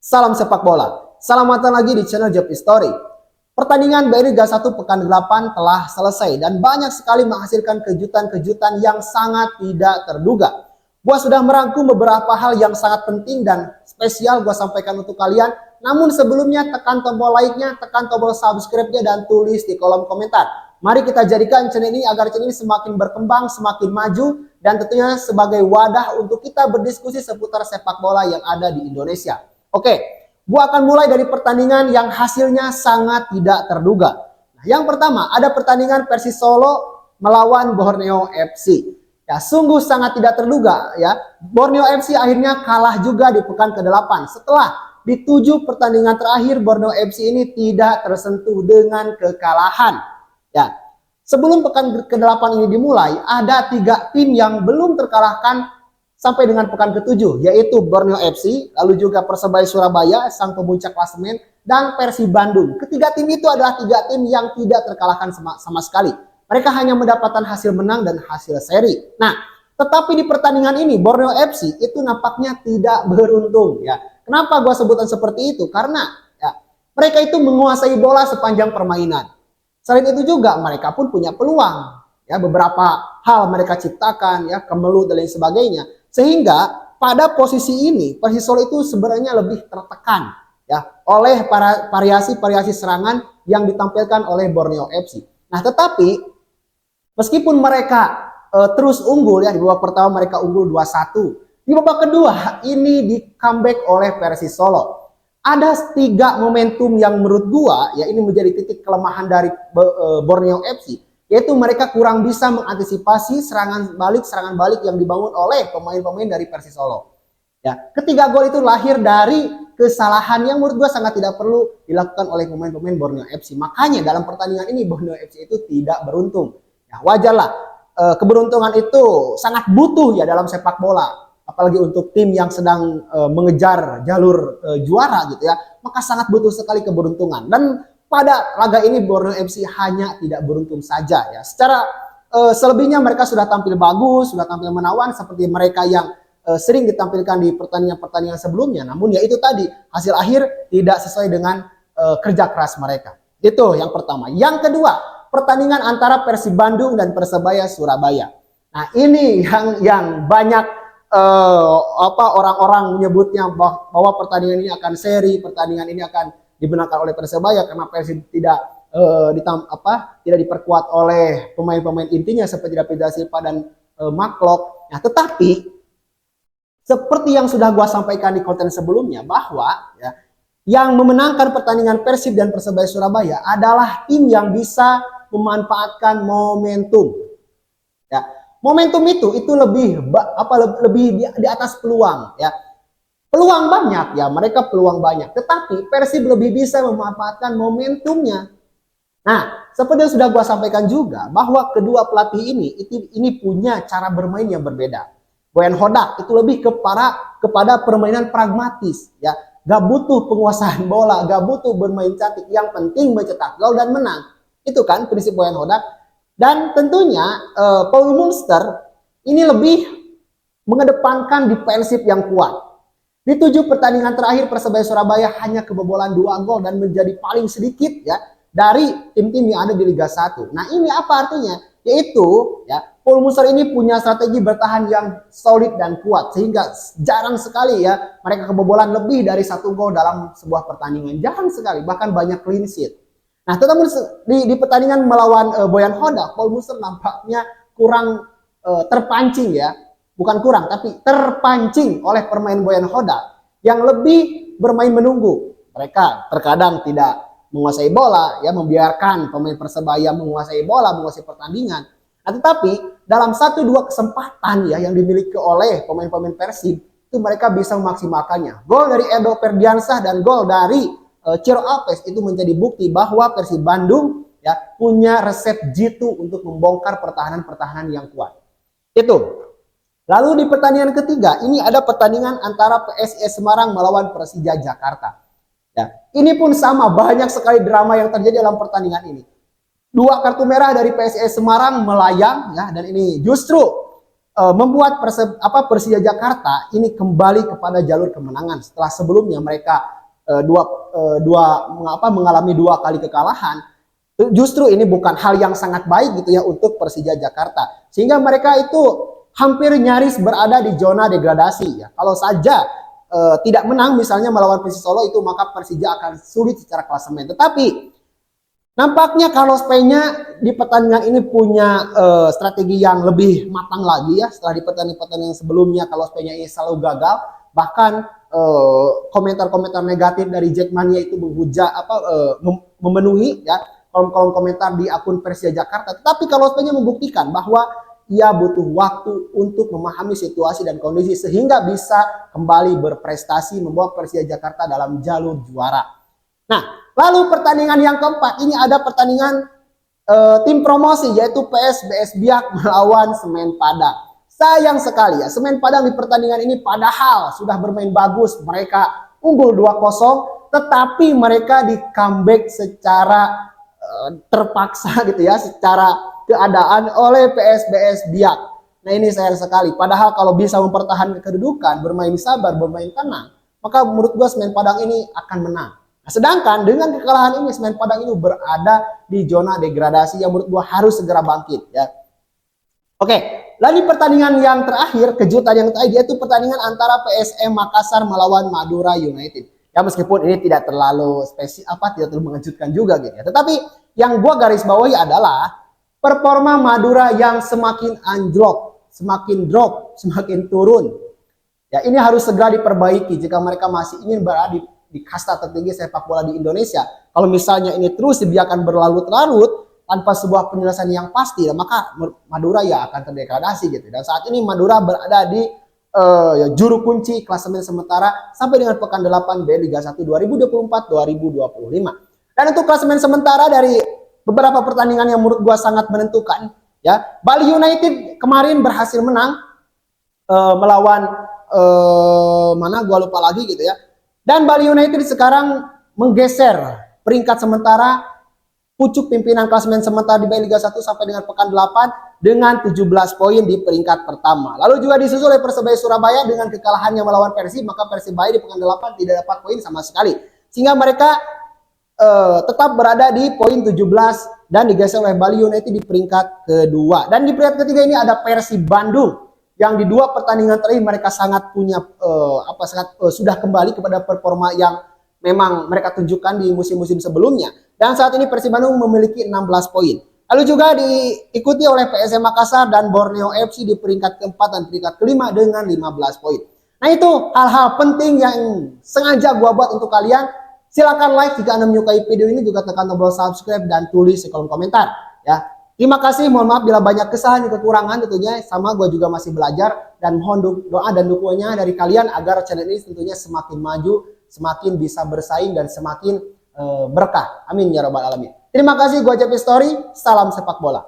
Salam sepak bola. Selamat datang lagi di channel Job History. Pertandingan BRI Liga 1 pekan 8 telah selesai dan banyak sekali menghasilkan kejutan-kejutan yang sangat tidak terduga. Gua sudah merangkum beberapa hal yang sangat penting dan spesial gua sampaikan untuk kalian. Namun sebelumnya tekan tombol like-nya, tekan tombol subscribe-nya dan tulis di kolom komentar. Mari kita jadikan channel ini agar channel ini semakin berkembang, semakin maju dan tentunya sebagai wadah untuk kita berdiskusi seputar sepak bola yang ada di Indonesia. Oke, gua akan mulai dari pertandingan yang hasilnya sangat tidak terduga. Nah, yang pertama ada pertandingan Persis Solo melawan Borneo FC. Ya, sungguh sangat tidak terduga ya. Borneo FC akhirnya kalah juga di pekan ke-8. Setelah di 7 pertandingan terakhir Borneo FC ini tidak tersentuh dengan kekalahan. Ya, sebelum pekan ke-8 ini dimulai, ada 3 tim yang belum terkalahkan sampai dengan pekan ke-7, yaitu Borneo FC, lalu juga Persebaya Surabaya, sang pemuncak klasemen, dan Persib Bandung. Ketiga tim itu adalah 3 tim yang tidak terkalahkan sama sekali. Mereka hanya mendapatkan hasil menang dan hasil seri. Nah, tetapi di pertandingan ini, Borneo FC itu nampaknya tidak beruntung. Ya, kenapa gue sebutan seperti itu? Karena ya, mereka itu menguasai bola sepanjang permainan. Selain itu juga mereka pun punya peluang. Ya, beberapa hal mereka ciptakan, ya, kemelut dan lain sebagainya. Sehingga pada posisi ini Persis Solo itu sebenarnya lebih tertekan ya oleh para variasi-variasi serangan yang ditampilkan oleh Borneo FC. Nah, tetapi meskipun mereka terus unggul ya, di babak pertama mereka unggul 2-1. Di babak kedua ini di comeback oleh Persis Solo. Ada 3 momentum yang menurut gua ya ini menjadi titik kelemahan dari Borneo FC. Yaitu mereka kurang bisa mengantisipasi serangan balik yang dibangun oleh pemain-pemain dari Persis Solo. Ya, ketiga gol itu lahir dari kesalahan yang menurut gue sangat tidak perlu dilakukan oleh pemain-pemain Borneo FC. Makanya dalam pertandingan ini Borneo FC itu tidak beruntung. Ya, wajarlah keberuntungan itu sangat butuh ya dalam sepak bola. Apalagi untuk tim yang sedang mengejar jalur juara gitu ya. Maka sangat butuh sekali keberuntungan. Dan pada laga ini Borneo FC hanya tidak beruntung saja ya. Secara selebihnya mereka sudah tampil bagus, sudah tampil menawan seperti mereka yang sering ditampilkan di pertandingan-pertandingan sebelumnya. Namun ya itu tadi hasil akhir tidak sesuai dengan kerja keras mereka. Itu yang pertama. Yang kedua, pertandingan antara Persib Bandung dan Persebaya Surabaya. Nah, ini yang banyak orang-orang menyebutnya bahwa pertandingan ini akan seri, pertandingan ini akan dimenangkan oleh Persebaya karena Persib tidak tidak diperkuat oleh pemain-pemain intinya seperti David da Silva dan Maklok. Nah, tetapi seperti yang sudah gua sampaikan di konten sebelumnya bahwa ya, yang memenangkan pertandingan Persib dan Persebaya Surabaya adalah tim yang bisa memanfaatkan momentum. Ya, momentum itu lebih di atas peluang ya. Peluang banyak ya, mereka peluang banyak. Tetapi Persib lebih bisa memanfaatkan momentumnya. Nah, seperti yang sudah gua sampaikan juga bahwa kedua pelatih ini punya cara bermain yang berbeda. Boyan Hodak itu lebih kepada permainan pragmatis ya. Gak butuh penguasaan bola, gak butuh bermain cantik. Yang penting mencetak gol dan menang. Itu kan prinsip Boyan Hodak. Dan tentunya Paul Munster ini lebih mengedepankan defensif yang kuat. Di 7 pertandingan terakhir Persebaya Surabaya hanya kebobolan 2 gol dan menjadi paling sedikit ya dari tim-tim yang ada di Liga 1. Nah, ini apa artinya? Yaitu ya Paul Munster ini punya strategi bertahan yang solid dan kuat sehingga jarang sekali ya mereka kebobolan lebih dari 1 gol dalam sebuah pertandingan. Jarang sekali, bahkan banyak clean sheet. Nah, tetapi di pertandingan melawan Boyan Hodak, Paul Munster nampaknya kurang terpancing ya. Bukan kurang, tapi terpancing oleh permain Boyan Hodak yang lebih bermain menunggu. Mereka terkadang tidak menguasai bola, ya membiarkan pemain Persebaya menguasai bola, menguasai pertandingan. Nah, tetapi dalam 1-2 kesempatan ya yang dimiliki oleh pemain-pemain Persib, itu mereka bisa memaksimalkannya. Gol dari Edo Ferdiansah dan gol dari Ciro Alves itu menjadi bukti bahwa Persib Bandung ya punya resep jitu untuk membongkar pertahanan-pertahanan yang kuat. Itu. Lalu di pertandingan ketiga, ini ada pertandingan antara PSIS Semarang melawan Persija Jakarta. Ya, ini pun sama, banyak sekali drama yang terjadi dalam pertandingan ini. 2 kartu merah dari PSIS Semarang melayang, ya, dan ini justru membuat Persija Jakarta ini kembali kepada jalur kemenangan setelah sebelumnya mereka mengalami 2 kali kekalahan. Justru ini bukan hal yang sangat baik gitu ya untuk Persija Jakarta, sehingga mereka itu hampir nyaris berada di zona degradasi ya. Kalau saja tidak menang misalnya melawan Persis Solo itu, maka Persija akan sulit secara klasemen. Tetapi nampaknya Carlos Peña di pertandingan ini punya strategi yang lebih matang lagi ya. Setelah di pertandingan sebelumnya Carlos Peña ini selalu gagal, bahkan komentar-komentar negatif dari Jackmania itu memenuhi ya kolom-kolom komentar di akun Persija Jakarta. Tetapi Carlos Peña membuktikan bahwa ia butuh waktu untuk memahami situasi dan kondisi sehingga bisa kembali berprestasi membawa Persija Jakarta dalam jalur juara. Nah, lalu pertandingan yang keempat ini ada pertandingan tim promosi yaitu PSBS Biak melawan Semen Padang. Sayang sekali ya, Semen Padang di pertandingan ini padahal sudah bermain bagus, mereka unggul 2-0, tetapi mereka di comeback secara terpaksa gitu ya, secara keadaan oleh PSBS Biak. Nah ini sayang sekali, padahal kalau bisa mempertahankan kedudukan, bermain sabar, bermain tenang, maka menurut gua Semen Padang ini akan menang. Nah, sedangkan dengan kekalahan ini Semen Padang ini berada di zona degradasi yang menurut gua harus segera bangkit ya. Oke, lalu pertandingan yang terakhir, kejutan yang terakhir yaitu pertandingan antara PSM Makassar melawan Madura United. Ya meskipun ini tidak terlalu tidak terlalu mengejutkan juga gitu ya. Tetapi yang gua garis bawahi adalah performa Madura yang semakin anjlok, semakin turun. Ya ini harus segera diperbaiki jika mereka masih ingin berada di kasta tertinggi sepak bola di Indonesia. Kalau misalnya ini terus dibiarkan berlarut-larut tanpa sebuah penyelesaian yang pasti, maka Madura ya akan terdegradasi gitu. Dan saat ini Madura berada di juru kunci klasemen sementara sampai dengan pekan 8 B Liga 1 2024-2025. Dan untuk klasemen sementara dari beberapa pertandingan yang menurut gua sangat menentukan ya, Bali United kemarin berhasil menang melawan mana gua lupa lagi gitu ya. Dan Bali United sekarang menggeser peringkat sementara pucuk pimpinan klasemen sementara di Liga 1 sampai dengan pekan 8 dengan 17 poin di peringkat pertama. Lalu juga disusul oleh Persebaya Surabaya dengan kekalahannya melawan Persib, maka Persibaya di pekan 8 tidak dapat poin sama sekali. Sehingga mereka tetap berada di poin 17 dan digeser oleh Bali United di peringkat kedua. Dan di peringkat ketiga ini ada Persib Bandung yang di 2 pertandingan terakhir mereka sangat punya sudah kembali kepada performa yang memang mereka tunjukkan di musim-musim sebelumnya. Dan saat ini Persib Bandung memiliki 16 poin. Lalu juga diikuti oleh PSM Makassar dan Borneo FC di peringkat keempat dan peringkat kelima dengan 15 poin. Nah itu hal-hal penting yang sengaja gua buat untuk kalian. Silakan like jika Anda menyukai video ini, juga tekan tombol subscribe dan tulis di kolom komentar ya. Terima kasih, mohon maaf bila banyak kesalahan dan kekurangan tentunya, sama gue juga masih belajar dan mohon doa dan dukungannya dari kalian agar channel ini tentunya semakin maju, semakin bisa bersaing dan semakin berkah. Amin ya rabbal alamin. Terima kasih, gue Cepi Story, salam sepak bola.